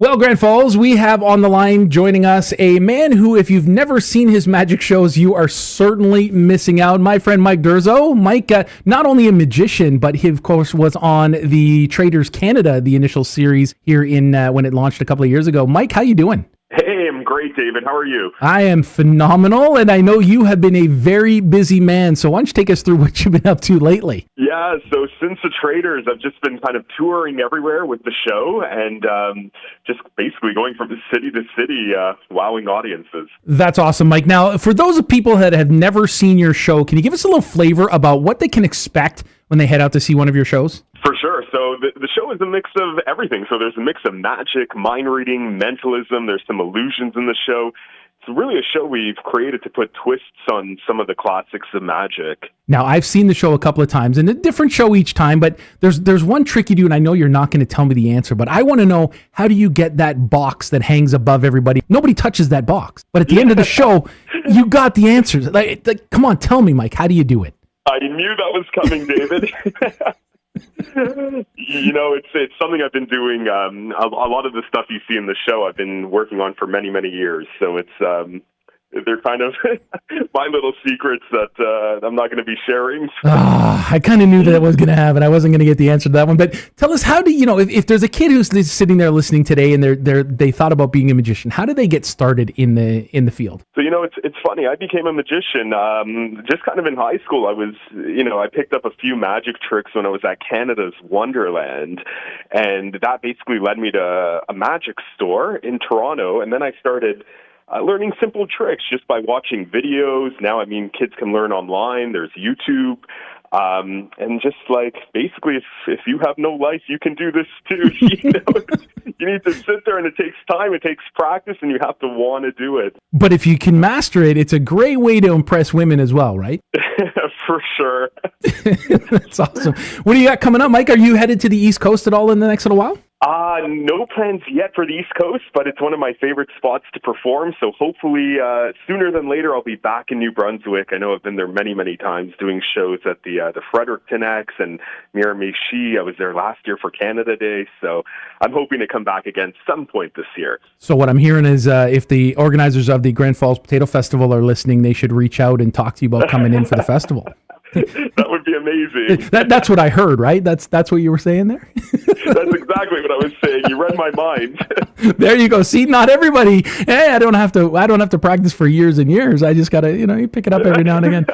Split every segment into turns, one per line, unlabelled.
Well, Grand Falls, we have on the line joining us a man who, if you've never seen his magic shows, you are certainly missing out. My friend Mike Durzo. Mike, not only a magician, but he, of course, was on the Traders Canada, the initial series here in when it launched a couple of years ago. Mike, how you doing?
Hey, I'm great, David. How are you?
I am phenomenal, and I know you have been a very busy man, so why don't you take us through what you've been up to lately?
Yeah, so since the Traders, I've just been kind of touring everywhere with the show and just basically going from city to city, wowing audiences.
That's awesome, Mike. Now, for those of people that have never seen your show, can you give us a little flavor about what they can expect when they head out to see one of your shows?
For sure. So the show is a mix of everything. So there's a mix of magic, mind reading, mentalism. There's some illusions in the show. It's really a show we've created to put twists on some of the classics of magic.
Now, I've seen the show a couple of times, and a different show each time, but there's one trick you do, and I know you're not going to tell me the answer, but I want to know, how do you get that box that hangs above everybody? Nobody touches that box. But at the end of the show, you got the answers. Like, come on, tell me, Mike, how do you do it?
I knew that was coming, David. You know, it's something I've been doing. A lot of the stuff you see in the show, I've been working on for many, many years. So they're kind of my little secrets that I'm not going to be sharing.
I kind of knew that was going to happen. I wasn't going to get the answer to that one. But tell us, how do you know, if there's a kid who's sitting there listening today and they thought about being a magician, how do they get started in the field?
So, you know, it's funny. I became a magician just kind of in high school. I picked up a few magic tricks when I was at Canada's Wonderland, and that basically led me to a magic store in Toronto, and then I started learning simple tricks just by watching videos. Now, I mean, kids can learn online. There's YouTube. And just like, basically, if you have no life, you can do this too. You need to sit there, and it takes time, it takes practice, and you have to want to do it.
But if you can master it, it's a great way to impress women as well, right?
For sure.
That's awesome. What do you got coming up, Mike? Are you headed to the East Coast at all in the next little while?
No plans yet for the East Coast, but it's one of my favorite spots to perform. So hopefully sooner than later, I'll be back in New Brunswick. I know I've been there many, many times doing shows at the Fredericton X and Miramichi. I was there last year for Canada Day. So I'm hoping to come back again some point this year. So
what I'm hearing is if the organizers of the Grand Falls Potato Festival are listening, they should reach out and talk to you about coming in for the festival.
That would be amazing.
That's what I heard, right? That's what you were saying there?
That's exactly what I was saying. You read my mind.
There you go. See, not everybody. Hey, I don't have to practice for years and years. I just gotta, you pick it up every now and again.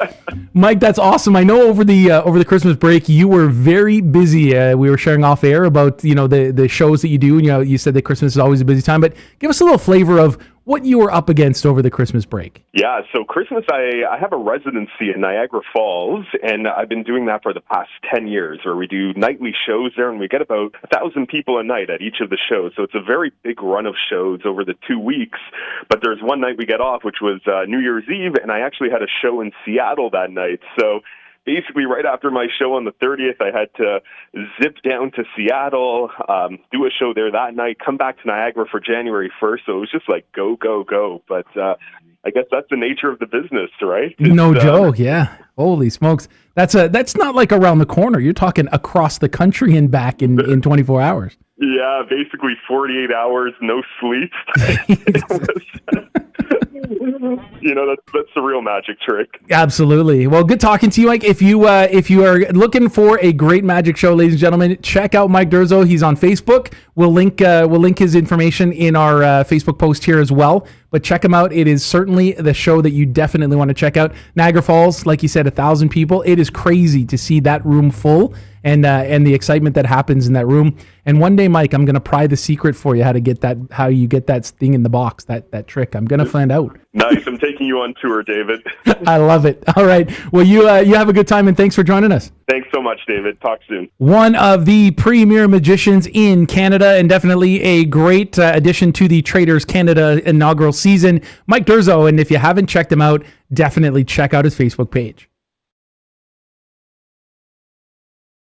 Mike, that's awesome. I know over the Christmas break you were very busy. We were sharing off air about the shows that you do, and you said that Christmas is always a busy time. But give us a little flavor of what you were up against over the Christmas break.
Yeah, so Christmas, I have a residency in Niagara Falls, and I've been doing that for the past 10 years, where we do nightly shows there, and we get about 1,000 people a night at each of the shows. So it's a very big run of shows over the 2 weeks. But there's one night we get off, which was New Year's Eve, and I actually had a show in Seattle that night. So basically, right after my show on the 30th, I had to zip down to Seattle, do a show there that night, come back to Niagara for January 1st. So it was just like go, go, go. But I guess that's the nature of the business, right?
No joke, yeah. Holy smokes. That's not like around the corner. You're talking across the country and back in 24 hours.
Yeah, basically 48 hours, no sleep. That's the real magic trick.
Absolutely. Well, good talking to you, Mike. If you are looking for a great magic show, ladies and gentlemen, check out Mike Durzo. He's on Facebook. We'll link his information in our Facebook post here as well. But check him out. It is certainly the show that you definitely want to check out. Niagara Falls, like you said, 1,000 people. It is crazy to see that room full and the excitement that happens in that room. And one day, Mike, I'm going to pry the secret for you how you get that thing in the box, that trick. I'm going to find out.
Nice. I'm taking you on tour, David.
I love it. All right. Well, you have a good time, and thanks for joining us.
Thanks so much, David. Talk soon.
One of the premier magicians in Canada, and definitely a great addition to the Traders Canada inaugural season, Mike Durzo. And if you haven't checked him out, definitely check out his Facebook page.